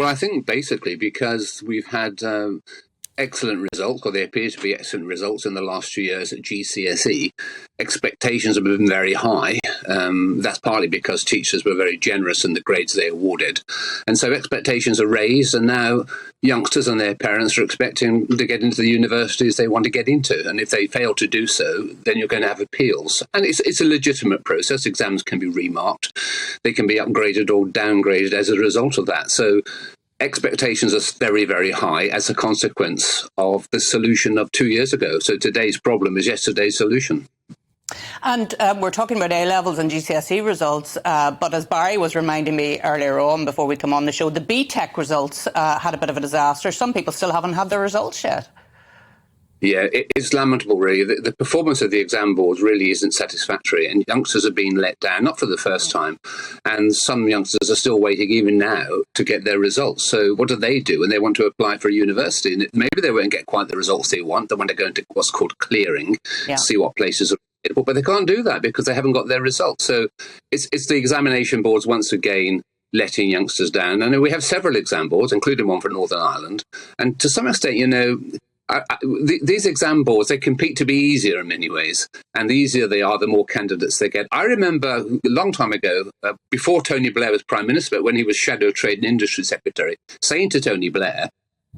Well, I think basically because we've had excellent results, or they appear to be excellent results in the last 2 years at GCSE. Expectations have been very high. That's partly because teachers were very generous in the grades they awarded. And so expectations are raised, and now youngsters and their parents are expecting to get into the universities they want to get into. And if they fail to do so, then you're going to have appeals. And it's a legitimate process. Exams can be remarked. They can be upgraded or downgraded as a result of that. So expectations are very, very high as a consequence of the solution of 2 years ago. So today's problem is yesterday's solution. And we're talking about A-levels and GCSE results, but as Barry was reminding me earlier on before we come on the show, the BTEC results had a bit of a disaster. Some people still haven't had their results yet. Yeah, it's lamentable, really. The performance of the exam boards really isn't satisfactory, and youngsters are being let down, not for the first time. And some youngsters are still waiting, even now, to get their results. So what do? When they want to apply for a university? And maybe they won't get quite the results they want. They want to go into what's called clearing, see what places are available. But they can't do that because they haven't got their results. So it's the examination boards, once again, letting youngsters down. And we have several exam boards, including one for Northern Ireland. And to some extent, these exam boards, they compete to be easier in many ways. And the easier they are, the more candidates they get. I remember a long time ago, before Tony Blair was Prime Minister, but when he was Shadow Trade and Industry Secretary, saying to Tony Blair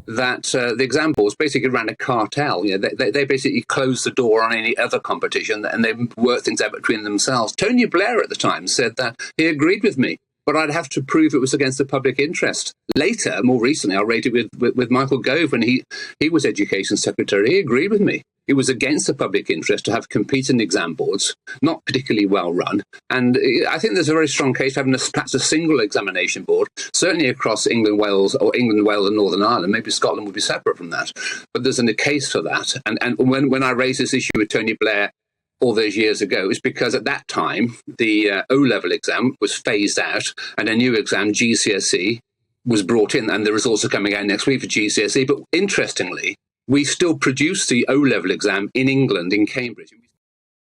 that the exam boards basically ran a cartel. They basically closed the door on any other competition, and they worked things out between themselves. Tony Blair at the time said that he agreed with me, but I'd have to prove it was against the public interest. Later, more recently, I rated with Michael Gove when he was Education Secretary. He agreed with me. It was against the public interest to have competing exam boards, not particularly well run. And I think there's a very strong case for having perhaps a single examination board, certainly across England, Wales, and Northern Ireland. Maybe Scotland would be separate from that. But there's a case for that. And when I raised this issue with Tony Blair all those years ago, is because at that time, the O-level exam was phased out and a new exam, GCSE, was brought in, and the results are coming out next week for GCSE. But interestingly, we still produce the O-level exam in England, in Cambridge.